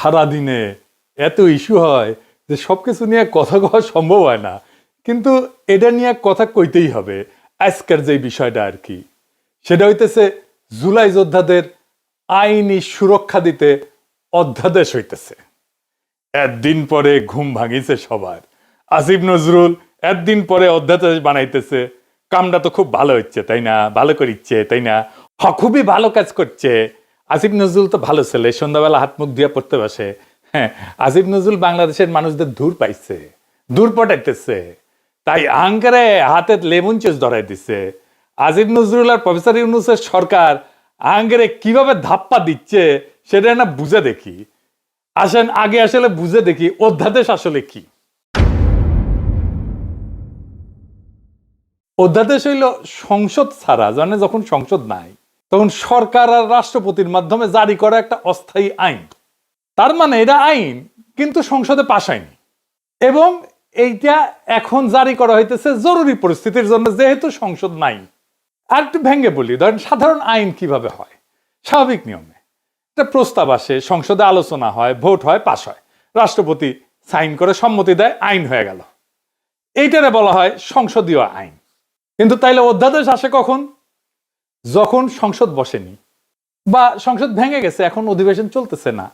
সারাদিনে এত ইস্যু হয় যে সবকিছু নিয়ে কথা কওয়া সম্ভব হয় না, কিন্তু এটা নিয়ে কথা কইতেই হবে। আজকের যে বিষয়টা আর কি, সেটা হইতেছে জুলাই যোদ্ধাদের আইনি সুরক্ষা দিতে অধ্যাদেশ হইতেছে। একদিন পরে ঘুম ভাঙিছে সবার। আসিফ নজরুল একদিন পরে অধ্যাদেশ বানাইতেছে। কামটা তো খুব ভালো হচ্ছে তাই না, ভালো করিচ্ছে তাই না, খুবই ভালো কাজ করছে। আসিফ নজরুল তো ভালো ছেলে, সন্ধ্যাবেলা হাত মুখ দিয়ে পড়তে বসে। হ্যাঁ, আসিফ নজরুল বাংলাদেশের মানুষদের দূর পাইছে, দূর পটাইতেছে, তাই আঙ্কারে হাতে লেমন চুস ধরাই দিচ্ছে। আসিফ নজরুল আর প্রফেসর ইউনূসের সরকার আঙ্কারে কিভাবে ধাপ্পা দিচ্ছে সেটা না বুঝে দেখি। আসেন আগে আসলে বুঝে দেখি অধ্যাদেশ আসলে কি। অধ্যাদেশ হইল সংসদ ছাড়া, জানে যখন সংসদ নাই তখন সরকার আর রাষ্ট্রপতির মাধ্যমে জারি করা একটা অস্থায়ী আইন। তার মানে এটা আইন কিন্তু সংসদে পাস হয়নি, এবং এইটা এখন জারি করা হইতেছে জরুরি পরিস্থিতির জন্য, যেহেতু সংসদ নাই। আর একটু ভেঙে বলি, ধরেন সাধারণ আইন কিভাবে হয়। স্বাভাবিক নিয়মে একটা প্রস্তাব আসে, সংসদে আলোচনা হয়, ভোট হয়, পাস হয়, রাষ্ট্রপতি সাইন করে সম্মতি দেয়, আইন হয়ে গেল। এইটারে বলা হয় সংসদীয় আইন। কিন্তু তাইলে অধ্যাদেশ আসে কখন? যখন সংসদ বসেনি বা সংসদ ভেঙে গেছে, এখন অধিবেশন চলতেছে না,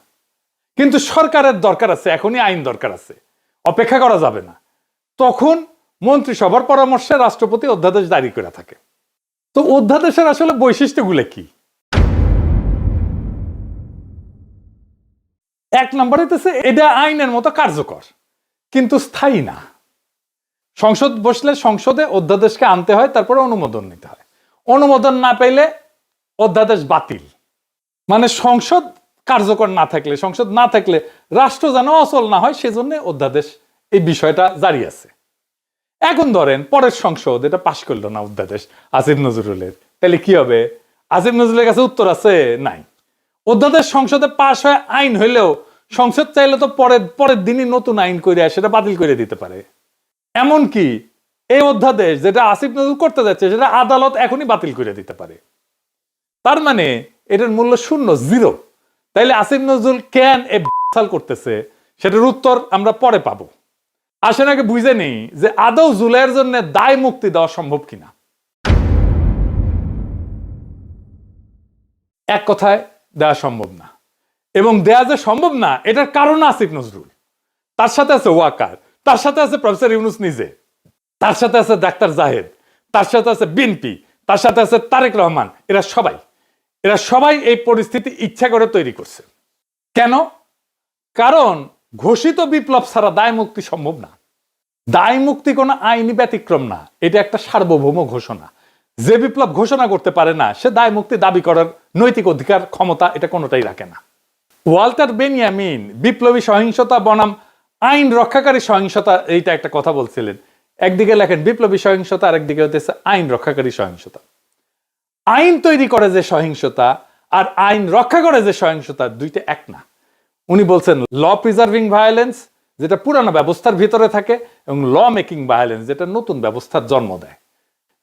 কিন্তু সরকারের দরকার আছে, এখনই আইন দরকার আছে, অপেক্ষা করা যাবে না। তখন মন্ত্রিসভার পরামর্শে রাষ্ট্রপতি অধ্যাদেশ জারি করে থাকে। তো অধ্যাদেশের আসলে বৈশিষ্ট্যগুলো কি? এক নম্বর হইতেছে এটা আইনের মতো কার্যকর কিন্তু স্থায়ী না। সংসদ বসলে সংসদে অধ্যাদেশকে আনতে হয়, তারপরে অনুমোদন নিতে হয়। অনুমোদন না পেলে অধ্যাদেশ বাতিল। মানে সংসদ কার্যকর না থাকলে, সংসদ না থাকলে রাষ্ট্র যেন অচল না হয়, সেজন্য অধ্যাদেশ, এই বিষয়টা জারি আছে। এখন ধরেন পরের সংসদ এটা পাশ করলো না অধ্যাদেশ আসিফ নজরুলের, তাহলে কি হবে? আসিফ নজরুলের কাছে উত্তর আছে? নাই। অধ্যাদেশ সংসদে পাশ হয়ে আইন হইলেও সংসদ চাইলে তো পরের দিনই নতুন আইন করে সেটা বাতিল করে দিতে পারে। এমনকি এই অধ্যাদেশ যেটা আসিফ নজরুল করতে যাচ্ছে সেটা আদালত এখনই বাতিল করে দিতে পারে। তার মানে এটার মূল্য শূন্য, জিরো। তাইলে আসিফ নজরুল কেন এ সাল করতেছে সেটার উত্তর আমরা পরে পাবো। আসেন আগে বুঝে নেই যে আদৌ জুলাইয়ের জন্য দায় মুক্তি দেওয়া সম্ভব কিনা। এক কথায় দেওয়া সম্ভব না, এবং দেয়া যে সম্ভব না এটার কারণ আসিফ নজরুল, তার সাথে আছে ওয়াকার, তার সাথে আছে প্রফেসর ইউনূস নিজে, তার সাথে আছে ডাক্তার জাহেদ, তার সাথে আছে বিএনপি, তার সাথে আছে তারেক রহমান। এরা সবাই এই পরিস্থিতি ইচ্ছা করে তৈরি করছে। কেন? কারণ ঘোষিত বিপ্লব ছাড়া দায় মুক্তি সম্ভব না। দায় মুক্তি কোনো আইনি ব্যতিক্রম না, এটা একটা সার্বভৌম ঘোষণা। যে বিপ্লব ঘোষণা করতে পারে না সে দায় মুক্তি দাবি করার নৈতিক অধিকার, ক্ষমতা এটা কোনোটাই রাখে না। ওয়াল্টার বেনিয়ামিন বিপ্লবী সহিংসতা বনাম আইন রক্ষাকারী সহিংসতা, এইটা একটা কথা বলছিলেন। একদিকে লেখেন বিপ্লবী সহিংসতা, আর একদিকে হতেছে আইন রক্ষাকারী সহিংসতা। আইন তৈরি করে যে সহিংসতা আর আইন রক্ষা করে যে সহিংসতা, দুইটা এক না। উনি বলছেন ল প্রিজার্ভিং ভায়োলেন্স, যেটা পুরানো ব্যবস্থার ভিতরে থাকে, এবং ল মেকিং ভায়োলেন্স, যেটা নতুন ব্যবস্থার জন্ম দেয়।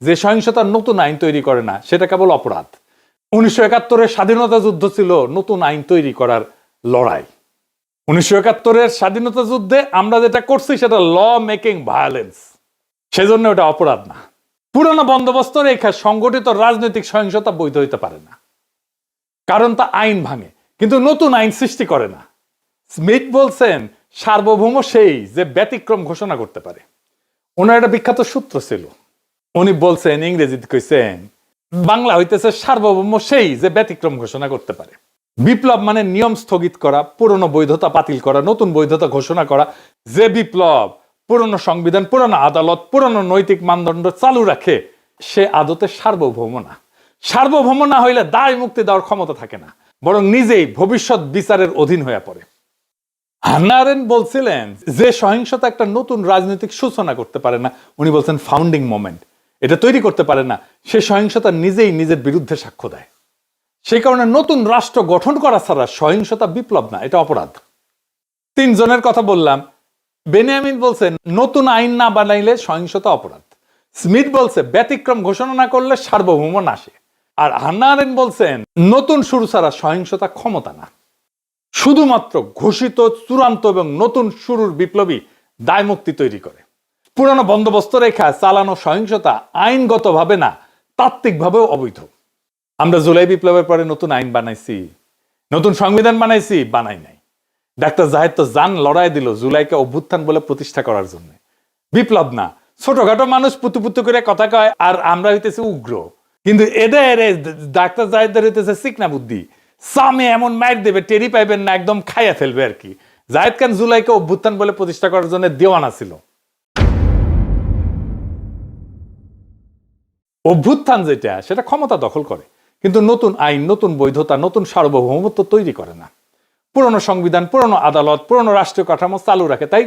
যে সহিংসতার নতুন আইন তৈরি করে না সেটা কেবল অপরাধ। 1971-এর স্বাধীনতা যুদ্ধ ছিল নতুন আইন তৈরি করার লড়াই। 1971-এর স্বাধীনতা যুদ্ধে আমরা যেটা করছি সেটা ল মেকিং ভায়োলেন্স, সেজন্য ওটা অপরাধ না। পুরানো বন্দোবস্ত রেখা সংগঠিত রাজনৈতিক সহিংসতা বৈধ হইতে পারে না, কারণ তা আইন ভাঙে কিন্তু নতুন আইন সৃষ্টি করে না। স্মিথ বলছেন সার্বভৌম সেই যে ব্যতিক্রম ঘোষণা করতে পারে। ওনার একটা বিখ্যাত সূত্র ছিল, উনি বলছেন, ইংরেজিতে কইছেন, বাংলা হইতেছে সার্বভৌম সেই যে ব্যতিক্রম ঘোষণা করতে পারে। বিপ্লব মানে নিয়ম স্থগিত করা, পুরনো বৈধতা বাতিল করা, নতুন বৈধতা ঘোষণা করা। যে বিপ্লব পুরনো সংবিধান, পুরনো আদালত, পুরনো নৈতিক মানদণ্ড চালু রাখে, সে আদতে সার্বভৌম না। সার্বভৌম না হইলে দায় মুক্তি দেওয়ার ক্ষমতা থাকে না, বরং নিজেই ভবিষ্যৎ বিচারের অধীন হয়ে পড়ে। হান্না আরেন্ট বলছিলেন যে সহিংসতা একটা নতুন রাজনৈতিক সূচনা করতে পারে না, উনি বলছেন ফাউন্ডিং মোমেন্ট, এটা তৈরি করতে পারে না, সে সহিংসতা নিজেই নিজের বিরুদ্ধে সাক্ষ্য দেয়। সেই কারণে নতুন রাষ্ট্র গঠন করা ছাড়া সহিংসতা বিপ্লব না, এটা অপরাধ। তিনজনের কথা বললাম। বেনিয়ামিন বলছেন নতুন আইন না বানাইলে সহিংসতা অপরাধ। স্মিথ বলছে ব্যতিক্রম ঘোষণা না করলে সার্বভৌম নাশে। আর হান্না আরেন্ট বলছেন নতুন শুরু ছাড়া সহিংসতা ক্ষমতা না। শুধুমাত্র ঘোষিত চূড়ান্ত এবং নতুন শুরুর বিপ্লবী দায়মুক্তি তৈরি করে। পুরানো বন্দোবস্ত রেখা চালানো সহিংসতা আইনগতভাবে না, তাত্ত্বিকভাবেও অবৈধ। আমরা জুলাই বিপ্লবের পরে নতুন আইন বানাইছি, নতুন সংবিধান বানাইছি, বানাই নাই। ডাক্তার জাহেদ তো জান লড়াই দিল জুলাইকে অভ্যুত্থান বলে প্রতিষ্ঠা করার জন্য। বিপ্লব না, ছোটখাটো মানুষ পুতু পুতু করে কথা কয়, আর আমরা হইতেছি উগ্র। কিন্তু এদের ডাক্তার জাহেদের হইতেছে চিকনা বুদ্ধি, সামে এমন মাইর দেবে টেরি পাইবেন না, একদম খাইয়া ফেলবে আর কি। জাহেদ খান জুলাইকে অভ্যুত্থান বলে প্রতিষ্ঠা করার জন্য দেওয়ানা ছিল। অভ্যুত্থান যেটা, সেটা ক্ষমতা দখল করে, কিন্তু নতুন আইন, নতুন বৈধতা, নতুন সার্বভৌমত্ব তৈরি করে না। পুরনো সংবিধান, পুরনো আদালত, পুরনো রাষ্ট্রীয় কাঠামো চালু রাখে। তাই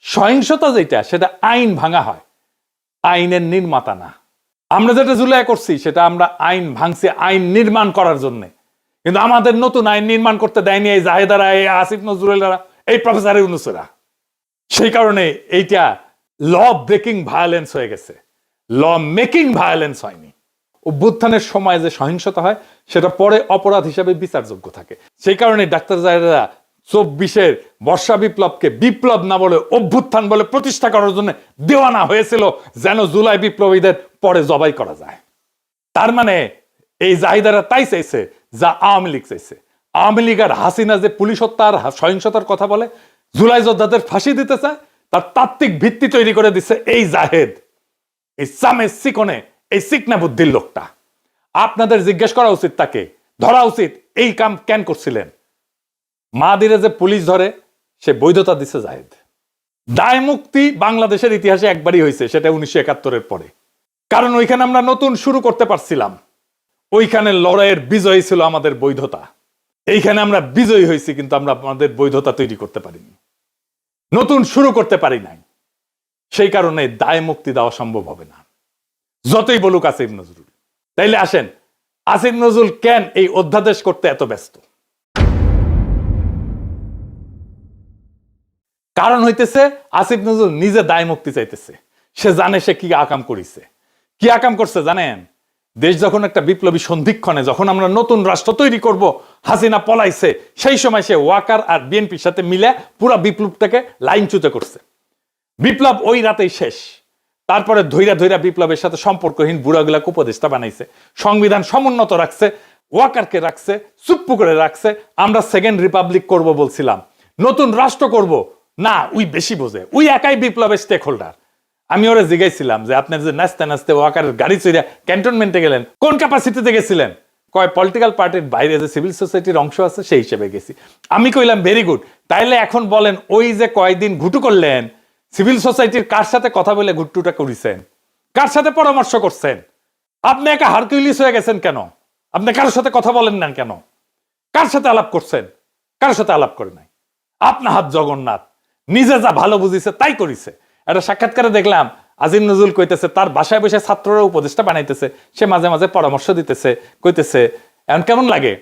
সহিংসতা যেটা, সেটা আইন ভাঙা হয়, আইনের নির্মাতা না। আমরা যেটা জুলাই করছি সেটা আমরা আইন ভাঙছি আইন নির্মাণ করার জন্য। কিন্তু আমাদের নতুন আইন নির্মাণ করতে দেয়নি এই জাহেদারা, এই আসিফ নজরুলেরা, এই প্রফেসর ইউনূসেরা। সেই কারণে এইটা ল ব্রেকিং ভায়োলেন্স হয়ে গেছে, ল মেকিং ভায়োলেন্স হয়নি। অভ্যুত্থানের সময় যে সহিংসতা হয় সেটা পরে অপরাধ হিসাবে বিচারযোগ্য থাকে। সেই কারণে ডাক্তার জাহেদরা 24-এর বর্ষা বিপ্লবকে বিপ্লব না বলে অভ্যুত্থান বলে প্রতিষ্ঠা করার জন্য দেওয়ানা হয়েছিল, যেন জুলাই বিপ্লবীদের পরে জবাই করা যায়। তার মানে এই জাহিদারা তাই চাইছে যা আওয়ামী লীগ চাইছে। আওয়ামী লীগ আর হাসিনা যে পুলিশ হত্যা আর সহিংসতার কথা বলে, জুলাই যোদ্ধাদের ফাঁসি দিতে চায়, তার তাত্ত্বিক ভিত্তি তৈরি করে দিচ্ছে এই জাহেদ, এই সামে সিকনে, এই সিকনা বুদ্ধির লোকটা। আপনাদের জিজ্ঞেস করা উচিত, তাকে ধরা উচিত। এই কাম কেন করছিলেন? মাদিরে যে পুলিশ ধরে, সে বৈধতা দিচ্ছে জাহেদ। দায় মুক্তি বাংলাদেশের ইতিহাসে একবারই হয়েছে, সেটা 1971-এর পরে। কারণ ওইখানে আমরা নতুন শুরু করতে পারছিলাম, ওইখানে লড়াইয়ের বিজয়ী ছিল আমাদের বৈধতা। এইখানে আমরা বিজয়ী হয়েছি, কিন্তু আমরা আমাদের বৈধতা তৈরি করতে পারিনি, নতুন শুরু করতে পারি নাই। সেই কারণে দায় মুক্তি দেওয়া সম্ভব হবে না, যতই বলুক আসিফ নজরুল। তাইলে আসেন, আসিফ নজরুল কেন এই অধ্যাদেশ করতে এত ব্যস্ত? কারণ হইতেছে আসিফ নজরুল নিজে দায় মুক্তি চাইতেছে। সে জানে সে কি আকাম করিছে। কি আকাম করছে জানেন? দেশ যখন একটা বিপ্লবী সন্ধিক্ষণে, যখন আমরা নতুন রাষ্ট্র তৈরি করব, হাসিনা পলাইছে, সেই সময় সে ওয়াকার আর বিএনপির সাথে মিলে পুরো বিপ্লবটাকে লাইনচ্যুত করছে। বিপ্লব ওই রাতেই শেষ। তারপরে ধৈরা ধৈরা বিপ্লবের সাথে সম্পর্কহীন বুড়াগুলাকে উপদেষ্টা বানাইছে, সংবিধান সমুন্নত রাখছে, ওয়াকারকে রাখছে, চুপ্পু করে রাখছে। আমরা সেকেন্ড রিপাবলিক করব বলছিলাম, নতুন রাষ্ট্র করব না, উই বেশি বোঝে, উই একাই বিপ্লবের স্টেক হোল্ডার। আমি ওরা জিজ্ঞাসিলাম যে আপনার যে নাচতে নাচতে ওয়াকারের গাড়ি চড়ে ক্যান্টনমেন্টে গেলেন, কোন ক্যাপাসিটিতে গেছিলেন? কয় পলিটিক্যাল পার্টির বাইরে যে সিভিল সোসাইটির অংশ আছে সেই হিসেবে গেছি। আমি কইলাম ভেরি গুড। তাইলে এখন বলেন, ওই যে কয়েকদিন ঘুটু করলেন, সিভিল সোসাইটির কার সাথে কথা বলে ঘুট্টুটা করেছেন? কার সাথে পরামর্শ করছেন? আপনি একা হারকিউলিস হয়ে গেছেন কেন? আপনি কারোর সাথে কথা বলেন না কেন? কার সাথে আলাপ করছেন? কারোর সাথে আলাপ করে নাই। আপনার হাত জগন্নাথ, নিজে যা ভালো বুঝিছে তাই করিছে। একটা সাক্ষাৎকারে দেখলাম আজিম নজরুল কইতেছে তার বাসায় বসে ছাত্ররা উপদেষ্টা বানাইতেছে, সে মাঝে মাঝে পরামর্শ দিতেছে, কইতেছে এখন কেমন লাগে?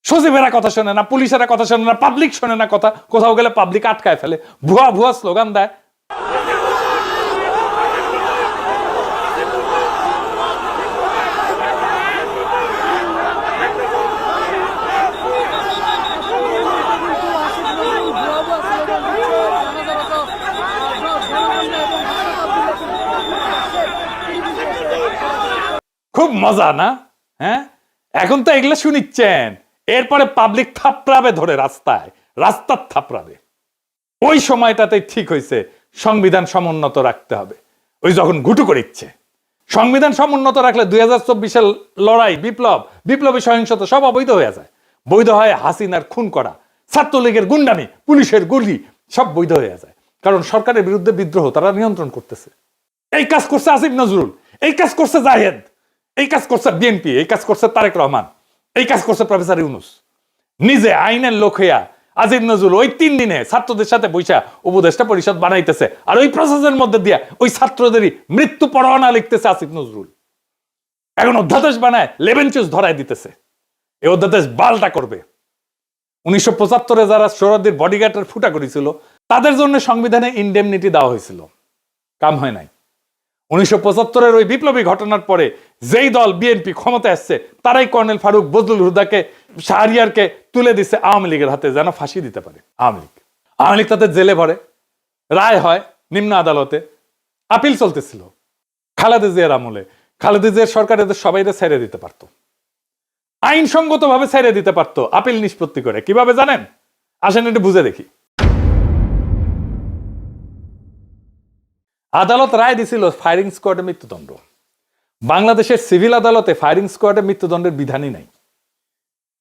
সচিবেরা কথা শোনে না, পুলিশেরা কথা শোনে না, পাবলিক শোনে না কথা, কোথাও গেলে পাবলিক আটকায় ফেলে, ভুয়া ভুয়া স্লোগান দেয়। খুব মজা না? হ্যাঁ, এখন তো এগুলো শুনিচ্ছেন, এরপরে পাবলিক থাপড়াবে ধরে রাস্তায়, রাস্তার থাপড়াবে। ওই সময়টাতে ঠিক হয়েছে সংবিধান সমুন্নত রাখতে হবে। ওই যখন ঘুটু করে ইচ্ছে সংবিধান সমুন্নত রাখলে 2024-এর লড়াই, বিপ্লব, বিপ্লবী সহিংসতা সব অবৈধ হয়ে যায়। বৈধ হয় হাসিনার খুন করা, ছাত্রলীগের গুন্ডামি, পুলিশের গুলি, সব বৈধ হয়ে যায়। কারণ সরকারের বিরুদ্ধে বিদ্রোহ তারা নিয়ন্ত্রণ করতেছে। এই কাজ করছে আসিফ নজরুল, এই কাজ করছে জাহেদ, এই কাজ করছে বিএনপি, এই কাজ করছে তারেক রহমান, এই কাজ করছে প্রফেসর ইউনূস। নিজে আইনের লোক হইয়া আসিফ নজরুল ওই 3 দিনে ছাত্রদের সাথে বৈশা উপদেষ্টা পরিষদ বানাইতেছে, আর ওই প্রসেসের মধ্যে দিয়া ওই ছাত্রদেরই মৃত্যু পরোয়ানা লিখতেছে আসিফ নজরুল। এখন অধ্যাদেশ বানায় লেবেন চুজ ধরায় দিতেছে। এই অধ্যাদেশ বালটা করবে। 1975-এ যারা সোহরাওয়ার্দীর বডিগার্ডের ফুটা করেছিল, তাদের জন্য সংবিধানে ইনডেমনিটি দেওয়া হয়েছিল, কাম হয় নাই। 1975-এর ওই বিপ্লবী ঘটনার পরে যেই দল বিএনপি ক্ষমতায় আসছে তারাই কর্নেল ফারুক, বজলুল হুদাকে, শাহরিয়ারকে তুলে দিচ্ছে আওয়ামী লীগের হাতে যেন ফাঁসি দিতে পারে আওয়ামী লীগ তাদের জেলে ভরে, রায় হয় নিম্ন আদালতে, আপিল চলতেছিল। খালেদা জিয়ার আমলে খালেদা জিয়ার সরকার এদের সবাইকে ছেড়ে দিতে পারতো, আইনসঙ্গত ভাবে ছেড়ে দিতে পারতো আপিল নিষ্পত্তি করে। কিভাবে জানেন? আসেন একটু বুঝে দেখি। আদালত রায় দিছিল ফায়ারিং স্কোয়াডে মৃত্যুদণ্ড। বাংলাদেশের সিভিল আদালতে ফায়ারিং স্কোয়াডে মৃত্যুদণ্ডের বিধানই নাই।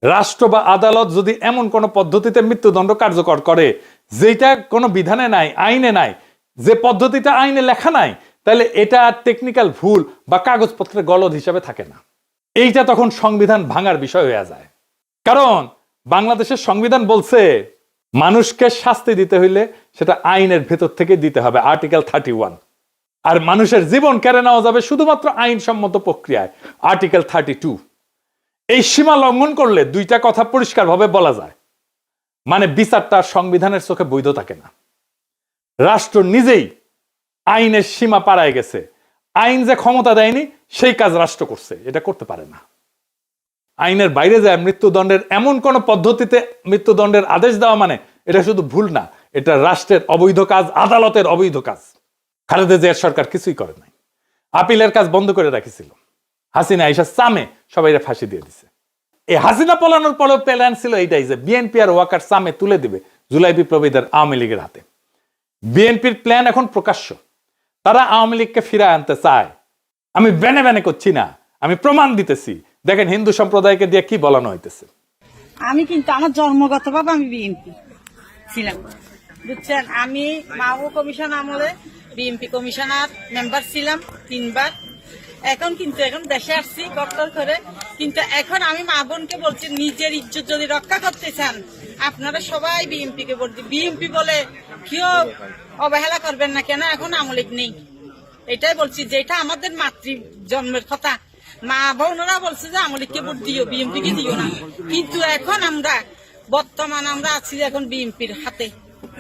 রাষ্ট্র বা আদালত যদি এমন কোন পদ্ধতিতে মৃত্যুদণ্ড কার্যকর করে যেটা কোনো বিধানে নাই, আইনে নাই, যে পদ্ধতিটা আইনে লেখা নাই, তাহলে এটা টেকনিক্যাল ভুল বা কাগজপত্রের গলদ হিসাবে থাকে না। এইটা তখন সংবিধান ভাঙার বিষয় হয়ে যায়। কারণ বাংলাদেশের সংবিধান বলছে মানুষকে শাস্তি দিতে হইলে সেটা আইনের ভেতর থেকে দিতে হবে, আর্টিকেল 31। আর মানুষের জীবন কেড়ে নেওয়া যাবে শুধুমাত্র আইনসম্মত প্রক্রিয়ায়, আর্টিকেল 32। এই সীমা লঙ্ঘন করলে দুইটা কথা পরিষ্কারভাবে বলা যায়, মানে বিচারটা সংবিধানের চোখে বৈধ থাকে না। রাষ্ট্র নিজেই আইনের সীমা পাড়ায় গেছে, আইন যে ক্ষমতা দেয়নি সেই কাজ রাষ্ট্র করছে, এটা করতে পারে না। আইনের বাইরে যায় মৃত্যুদণ্ডের এমন কোন পদ্ধতিতে মৃত্যুদণ্ডের আদেশ দেওয়া মানে এটা শুধু ভুল না, এটা রাষ্ট্রের অবৈধ কাজ, আদালতের অবৈধ কাজ। খালেদা জিয়ার সরকার কিছুই করে নাই, আপিলের কাজ বন্ধ করে রাখিছিল। হাসিনা আইসা সামে সবাই ফাঁসি দিয়ে দিছে। এই হাসিনা পলানোর পরেও প্ল্যান ছিল এইটাই যে বিএনপি আর ওয়াকার সামে তুলে দিবে জুলাই বিপ্লবীদের আওয়ামী লীগের হাতে। বিএনপির প্ল্যান এখন প্রকাশ্য, তারা আওয়ামী লীগকে ফিরায় আনতে চায়। আমি বেনে বেনে করছি না, আমি প্রমাণ দিতেছি। দেখেন হিন্দু সম্প্রদায়কে দিয়ে কি বলানো হইতেছে। আমি কিন্তু আমার জন্মগতভাবে আমি বিএনপি ছিলাম, বুঝছেন। আমি মাও কমিশন আমলে বিএনপি কমিশনার মেম্বার ছিলাম 3 বার। এখন দেশে আসছি ডক্টর করে, কিন্তু এখন আমি মা বোনকে বলছি নিজের ইজ্জত যদি রক্ষা করতে চান আপনারা সবাই বিএনপি কে ভোট দিন। বিএনপি বলে কেউ অবহেলা করবেন না, কেন এখন আওয়ামী লীগ নেই। এটাই বলছি, যেটা আমাদের মাতৃ জন্মের কথা। মা বোনরা বলছে যে আওয়ামী লীগকে ভোট দিও, বিএনপি কে দিও না। কিন্তু এখন বর্তমান আমরা আছি এখন বিএনপির হাতে,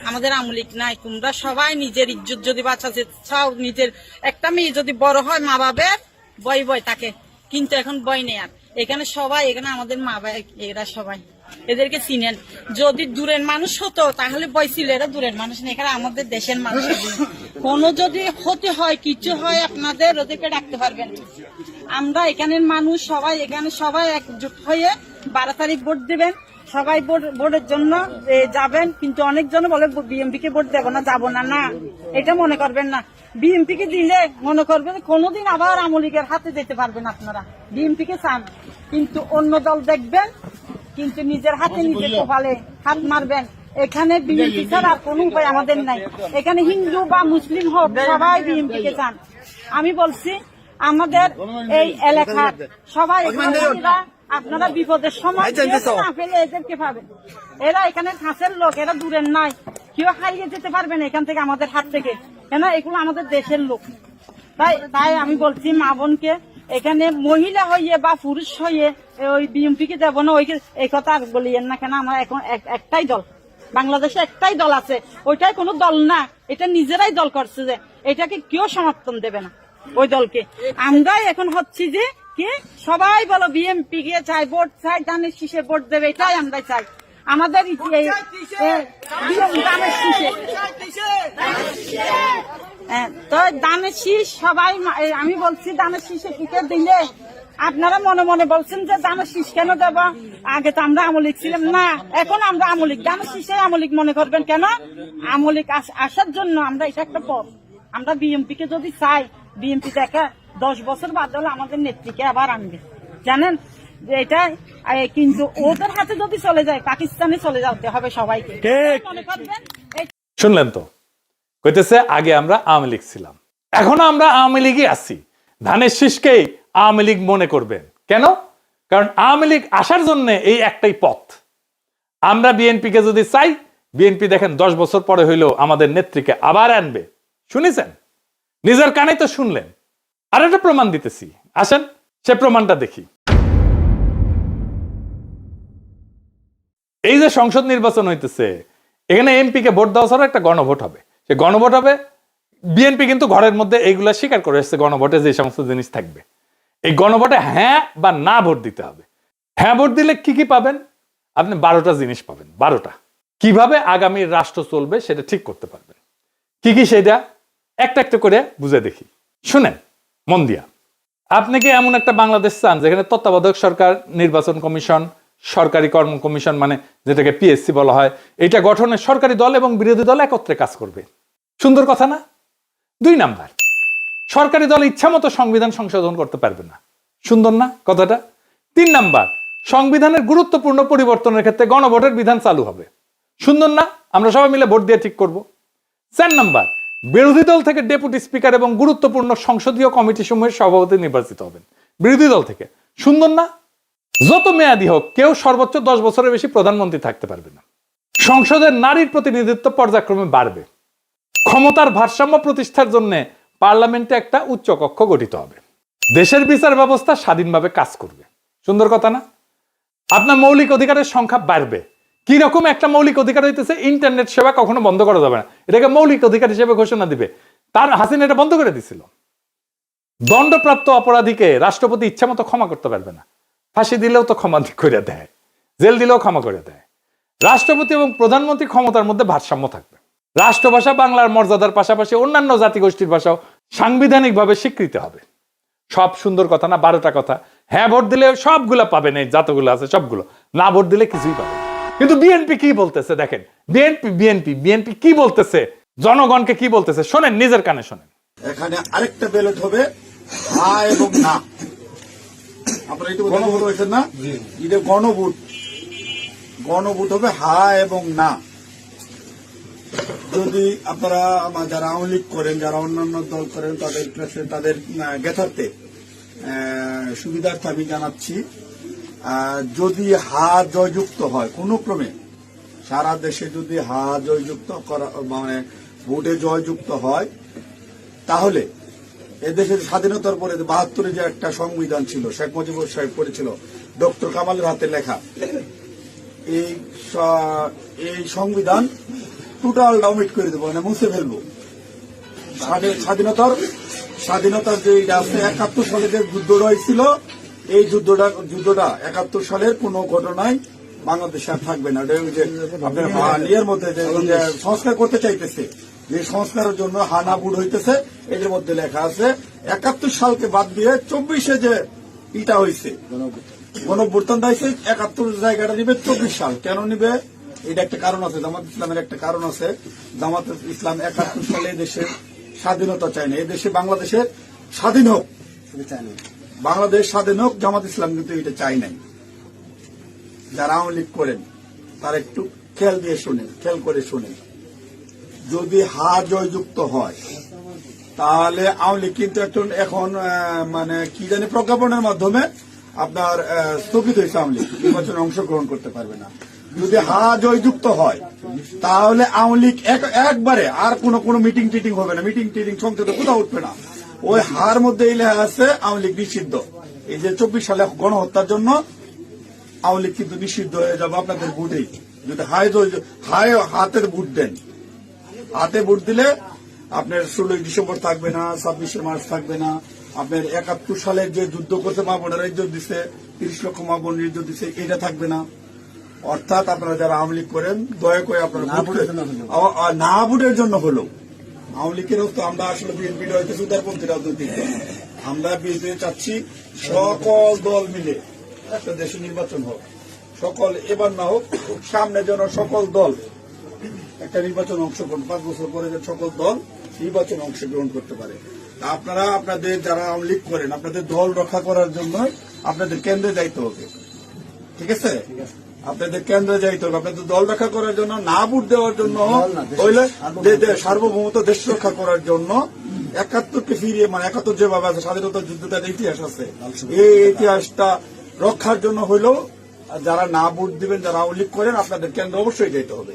আমাদের আওয়ামী লীগ নাই। তোমরা সবাই নিজের ইজ্জত যদি বাঁচাতে চাও, নিজের একটা মেয়ে যদি বড় হয় মা বাবার বয় থাকে, কিন্তু এখন বয় নেই। আর এখানে সবাই, এখানে আমাদের মা বাবা এরা সবাই এদেরকে চিনেন। যদি দূরের মানুষ হতো তাহলে বয় ছিল, এরা দূরের মানুষ নেই, এখানে আমাদের দেশের মানুষ। কোনো যদি ক্ষতি হয় কিছু হয় আপনাদের ওদেরকে ডাকতে পারবেন। আমরা এখানের মানুষ সবাই, এখানে সবাই একজোট হয়ে 12 তারিখ ভোট দিবেন। সবাই ভোটের জন্য যাবেন, কিন্তু অনেকজন বলে বিএনপি কে ভোট দেবো না, যাবো না। না, এটা মনে করবেন না। বিএনপি কে দিলে মনে করবেন কোনোদিন আবার আওয়ামী লীগের হাতে যেতে পারবেন আপনারা। বিএনপি কে চান, কিন্তু অন্য দল দেখবেন, কিন্তু নিজের হাতে নিজে কপালে হাত মারবেন। এখানে বিএনপি ছাড়া আর কোনো উপায় আমাদের নাই। এখানে হিন্দু বা মুসলিম হোক সবাই বিএনপি কে চান। আমি বলছি আমাদের এই এলাকার সবাই, আপনারা বিপদের সময় না পেলে এদেরকে পাবেন। এরা এখানে কাছের লোক, এরা দূরের নাই, কেউ হারিয়ে যেতে পারবেন এখান থেকে, আমাদের হাত থেকে, কেন এগুলো আমাদের দেশের লোক। তাই আমি বলছি মা বোনকে, এখানে মহিলা হইয়ে বা পুরুষ হইয়ে ওই বিএনপি কে দেবো না এই কথা আর বলিয়েন না। কেন আমরা এখন একটাই দল, বাংলাদেশে একটাই দল আছে, ওইটাই কোনো দল না, এটা নিজেরাই দল করছে, যে এটাকে কেউ সমর্থন দেবে না ওই দলকে। আমরাই এখন হচ্ছি যে কি সবাই বলো বিএনপি কে চাই, ভোট চাই, ধানের শীষে ভোট দেবে, এটাই আমরা চাই। আমাদের ধানের শীষে তো ধানের শীষ সবাই, আমি বলছি ধানের শীষে টিকিট দিলে আপনারা মনে মনে বলছেন যে ধানের শীষ কেন দেব, আগে তো আমরা আওয়ামী লীগ ছিলাম না, এখন আমরা আওয়ামী লীগ। ধানের শীষে আওয়ামী লীগ মনে করবেন কেন? আওয়ামী লীগ আসার জন্য আমরা, এটা একটা পথ। আমরা বিএনপি কে যদি চাই, বিএনপি দেখা 10 বছর বাদ হলে আমাদের নেত্রীকে আবার আনবে, জানেন যে এটা। কিন্তু ওদের হাতে যদি চলে যায়, পাকিস্তানে চলে যেতে হবে সবাইকে, মনে করবেন। শুনলেন তো, কইতেছে আগে আমরা আওয়ামী লীগ ছিলাম, এখন আমরা আওয়ামী লীগই আছি। ধানের শীষকেই আওয়ামী লীগ মনে করবেন কেন? কারণ আওয়ামী লীগ আসার জন্য এই একটাই পথ। আমরা বিএনপি কে যদি চাই, বিএনপি দেখেন 10 বছর পরে হইলেও আমাদের নেত্রীকে আবার আনবে। শুনেছেন, নিজের কানে তো শুনলেন। আর একটা প্রমাণ দিতেছি, আসেন সে প্রমাণটা দেখি। এই যে সংসদ নির্বাচন হইতেছে, এখানে এমপি কে ভোট দেওয়া ছাড়া একটা গণভোট হবে। সে গণভোট হবে বিএনপি কিন্তু ঘরের মধ্যে এইগুলা স্বীকার করে এসছে গণভোটে যে সমস্ত জিনিস থাকবে। এই গণভোটে হ্যাঁ বা না ভোট দিতে হবে। হ্যাঁ ভোট দিলে কি কি পাবেন? আপনি 12টা জিনিস পাবেন। 12টা কিভাবে আগামী রাষ্ট্র চলবে সেটা ঠিক করতে পারবেন। কি কি সেটা একটা একটা করে বুঝে দেখি, শুনেন মন দিয়া। আপনি কি এমন একটা বাংলাদেশ চান যেখানে তত্ত্বাবধায়ক সরকার, নির্বাচন কমিশন, সরকারি কর্ম কমিশন মানে যেটাকে পিএসসি বলা হয়, এটা গঠনে সরকারি দল এবং বিরোধী দল একত্রে কাজ করবে? সুন্দর কথা না? 2 নাম্বার, সরকারি দল ইচ্ছামতো সংবিধান সংশোধন করতে পারবে না। সুন্দর না কথাটা? 3 নাম্বার, সংবিধানের গুরুত্বপূর্ণ পরিবর্তনের ক্ষেত্রে গণভোটের বিধান চালু হবে। সুন্দর না? আমরা সবাই মিলে ভোট দিয়ে ঠিক করব। 4 নাম্বার, বিরোধী দল থেকে ডেপুটি স্পিকার এবং গুরুত্বপূর্ণ সংসদীয় কমিটি সমূহের সভাপতি নির্বাচিত হবেন বিরোধী দল থেকে। সুন্দর না? যত মেয়াদী হোক কেউ সর্বোচ্চ 10 বছরের বেশি প্রধানমন্ত্রী থাকতে পারবে না। সংসদের নারীর প্রতিনিধিত্ব পর্যায়ক্রমে বাড়বে। ক্ষমতার ভারসাম্য প্রতিষ্ঠার জন্য পার্লামেন্টে একটা উচ্চ কক্ষ গঠিত হবে। দেশের বিচার ব্যবস্থা স্বাধীনভাবে কাজ করবে। সুন্দর কথা না? আপনার মৌলিক অধিকারের সংখ্যা বাড়বে। কি রকম একটা মৌলিক অধিকার হইতেছে ইন্টারনেট সেবা কখনো বন্ধ করা যাবে না, এটাকে মৌলিক অধিকার হিসেবে ঘোষণা দিবে। তার হাসিনা এটা বন্ধ করে দিছিল। দণ্ডপ্রাপ্ত অপরাধীকে রাষ্ট্রপতি ইচ্ছা মতো ক্ষমা করতে পারবে না। ফাঁসি দিলেও তো ক্ষমা করে দেয়, জেল দিলেও ক্ষমা করে দেয়। রাষ্ট্রপতি এবং প্রধানমন্ত্রী ক্ষমতার মধ্যে ভারসাম্য থাকবে। রাষ্ট্রভাষা বাংলার মর্যাদার পাশাপাশি অন্যান্য জাতিগোষ্ঠীর ভাষাও সাংবিধানিকভাবে স্বীকৃত হবে। সব সুন্দর কথা না? 12টা কথা। হ্যাঁ ভোট দিলে সবগুলা পাবেন, এই যতগুলো আছে সবগুলো। না ভোট দিলে কিছুই পাবেন। কিন্তু বিএনপি কি বলতেছে দেখেন, বিএনপি কি বলতেছে, জনগণকে কি বলতেছে শোনেন, নিজের কানে শোনেন। এখানে আরেকটা ব্যালট হবে হ্যাঁ এবং না। আপনারা একটু গণভোট হয়েছেন না? এটা গণভোট। গণভোট হবে হ্যাঁ এবং না। যদি আপনারা যারা আওয়ামী লীগ করেন, যারা অন্যান্য দল করেন, তাদের তাদের জ্ঞাতার্থে সুবিধার্থে আমি জানাচ্ছি, যদি হা জয়যুক্ত হয় কোনো ক্রমে, সারা দেশে যদি হা জয়যুক্ত করা মানে ভোটে জয়যুক্ত হয়, তাহলে এদেশের স্বাধীনতার পরে 72-এ যে একটা সংবিধান ছিল, শেখ মুজিবুর সাহেব করেছিল, ডক্টর কামালের হাতে লেখা, এই সংবিধান টোটাল ডাউমিট করে দেবো, মানে মুছে ফেলবো। স্বাধীনতার যে আছে 71 সালে যে যুদ্ধটা হয়েছিল, এই যুদ্ধটা 71 সালের কোন ঘটনায় বাংলাদেশে আর থাকবে না। আপনার ইয়ের মধ্যে যে সংস্কার করতে চাইতেছে, যে সংস্কারের জন্য হানা বুট হইতেছে, এদের মধ্যে লেখা আছে 71 সালকে বাদ দিয়ে 24-এ যে ইটা হয়েছে, গণঅভ্যুত্থানটা হয়েছে, 71 জায়গাটা নিবে 24 সাল। কেন নিবে? এটা একটা কারণ আছে, জামাত ইসলামের একটা কারণ আছে। জামাত ইসলাম 71 সালে দেশের স্বাধীনতা চায় না, এদেশে বাংলাদেশের স্বাধীন হোক, বাংলাদেশ স্বাধীন হোক, জামাত ইসলাম কিন্তু এটা চাই নাই। যারা আওয়ামী লীগ করেন তারা একটু খেয়াল করে শোনেন। যদি হা জয়যুক্ত হয় তাহলে আওয়ামী লীগ কিন্তু এখন মানে কি জানি প্রজ্ঞাপনের মাধ্যমে আপনার স্থগিত হয়েছে, আওয়ামী লীগ নির্বাচনে অংশগ্রহণ করতে পারবে না। যদি হা জয়যুক্ত হয় তাহলে আওয়ামী লীগ একবারে আর কোনো মিটিং টিটিং হবে না, মিটিং টিটিং সংসদে কোথাও উঠবে না। ওই হার মধ্যে এই লেখা আছে আওয়ামী লীগ নিষিদ্ধ। এই যে 24 সালে গণহত্যার জন্য আওয়ামী লীগ কিন্তু নিষিদ্ধ হয়ে যাবে আপনাদের ভোটেই। যদি হাতে ভোট দেন, হাতে ভোট দিলে আপনার 16 ডিসেম্বর থাকবে না, 26শে মার্চ থাকবে না, আপনার 71 সালের যে যুদ্ধ করতে মা বোনেরা ইজ্জত দিচ্ছে, 30 লক্ষ মা বোনের ইজ্জত দিচ্ছে, এটা থাকবে না। অর্থাৎ আপনারা যারা আওয়ামী লীগ করেন দয়া করে আপনারা না ভোটের জন্য হলো, আওয়ামী লীগের তো আমরা আসলে বিএনপির হইতেছে উদারপন্থী রাজনৈতিক দল, আমরা বিএনপি চাচ্ছি সকল দল মিলে একটা দেশে নির্বাচন হোক, সকল এবার না হোক, সামনে যেন সকল দল একটা নির্বাচন অংশগ্রহণ, 5 বছর পরে যে সকল দল নির্বাচন অংশগ্রহণ করতে পারে। আপনারা আপনাদের যারা আওয়ামী লীগ করেন আপনাদের দল রক্ষা করার জন্য আপনাদের কেন্দ্রে যাইতে হবে, ঠিক আছে? আপনাদের কেন্দ্রে যাইতে হবে, আপনাদের দল রক্ষা করার জন্য, না ভোট দেওয়ার জন্য, হইলে সার্বভৌমত্ব দেশ রক্ষা করার জন্য 71কে ফিরিয়ে, মানে 71 যেভাবে আছে স্বাধীনতা যুদ্ধটার ইতিহাস আছে, এই ইতিহাসটা রক্ষার জন্য হইলেও যারা না ভোট দিবেন, যারা আওয়ামী লীগ করেন, আপনাদের কেন্দ্রে অবশ্যই যেতে হবে।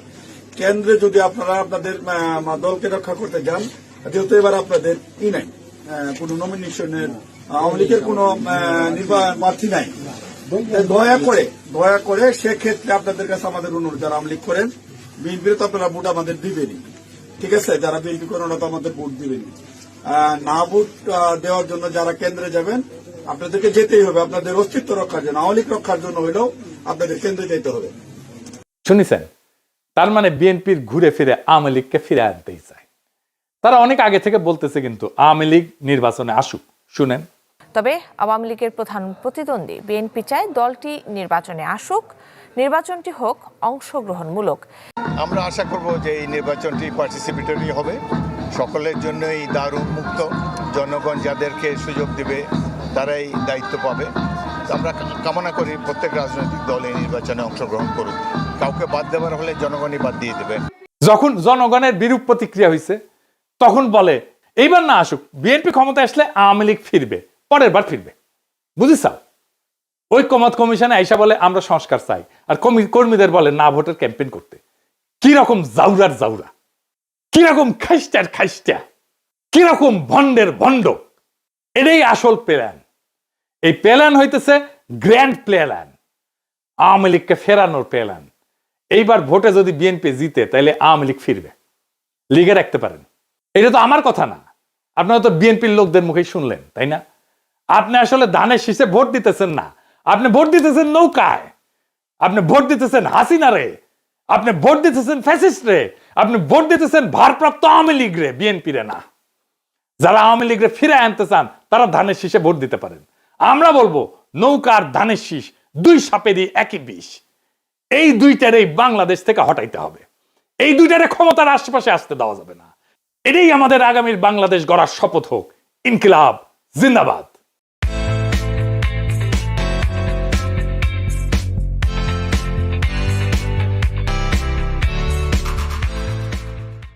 কেন্দ্রে যদি আপনারা আপনাদের দলকে রক্ষা করতে যান, যেহেতু এবার আপনাদের নাই কোন নমিনেশনের, আওয়ামী লীগের কোন প্রার্থী নাই, দয়া করে সেক্ষেত্রে আপনাদের কাছে আমাদের অনুরোধ, যারা আওয়ামী লীগ করেন, বিএনপির তো আপনারা ভোট আমাদের দিবেনই, ঠিক আছে, যারা বিএনপি করেন ওরা তো আমাদের ভোট দিবেন। না ভোট দেওয়ার জন্য যারা কেন্দ্রে যাবেন, আপনাদেরকে যেতেই হবে, আপনাদের অস্তিত্ব রক্ষার জন্য, আওয়ামী লীগ রক্ষার জন্য হলেও আপনাদের কেন্দ্রে যেতে হবে। শুনেছেন? তার মানে বিএনপির ঘুরে ফিরে আওয়ামী লীগকে ফিরে আনতেই চায়। তারা অনেক আগে থেকে বলতেছে কিন্তু আওয়ামী লীগ নির্বাচনে আসুক। শুনেন। তবে আওয়ামী লীগের প্রধান প্রতিদ্বন্দ্বী বিএনপি চায় দলটি নির্বাচনে আসুক, নির্বাচনটি হোক অংশগ্রহণমূলক। আমরা আশা করব যে এই নির্বাচনটি পার্টিসিপেটরি হবে, সকলের জন্যই দ্বার উন্মুক্ত, জনগণ যাদেরকে সুযোগ দেবে তারাই দায়িত্ব পাবে। আমরা কামনা করি প্রত্যেক রাজনৈতিক দল এই নির্বাচনে অংশগ্রহণ করুক, কাউকে বাদ দেওয়ার হলে জনগণই বাদ দিয়ে দেবে। যখন জনগণের বিরূপ প্রতিক্রিয়া হয়েছে তখন বলে এইবার না আসুক, বিএনপি ক্ষমতা আসলে আওয়ামী লীগ ফিরবে, পরের বার ফিরবে। বুঝিসাও? ঐক্যমত কমিশনে আইসা বলে আমরা সংস্কার চাই, আর কর্মীদের বলে না ভোটের ক্যাম্পেইন করতে। কি রকম জাউরার জাউরা, কি রকম খাইস্টার খাইস্টা, কি রকম ভন্ডের ভন্ড। এটাই আসল প্ল্যান। এই প্ল্যান হইতেছে গ্র্যান্ড প্ল্যান, আওয়ামী লীগকে ফেরানোর প্ল্যান। এইবার ভোটে যদি বিএনপি জিতে তাহলে আওয়ামী লীগ ফিরবে, লিগে রাখতে পারেন। এটা তো আমার কথা না, আপনারা তো বিএনপির লোকদের মুখেই শুনলেন, তাই না? আপনি আসলে ধানের শীষে ভোট দিতেছেন না, আপনি ভোট দিতেছেন নৌকায়, আপনি ভোট দিতেছেন হাসিনা রে, আপনি ভোট দিতেছেন ফ্যাসিস্ট রে, আপনি ভোট দিতেছেন ভারপ্রাপ্ত আওয়ামী লীগ রে, বিএনপি রে না। যারা আওয়ামী লীগ রে ফিরে আনতে চান তারা ধানের শীষে ভোট দিতে পারেন। আমরা বলবো নৌকার ধানের শীষ দুই সাপেরই একই বিষ। এই দুইটারেই বাংলাদেশ থেকে হটাইতে হবে, এই দুইটারে ক্ষমতার আশেপাশে আসতে দেওয়া যাবে না। এটাই আমাদের আগামীর বাংলাদেশ গড়ার শপথ হোক। ইনকিলাব জিন্দাবাদ।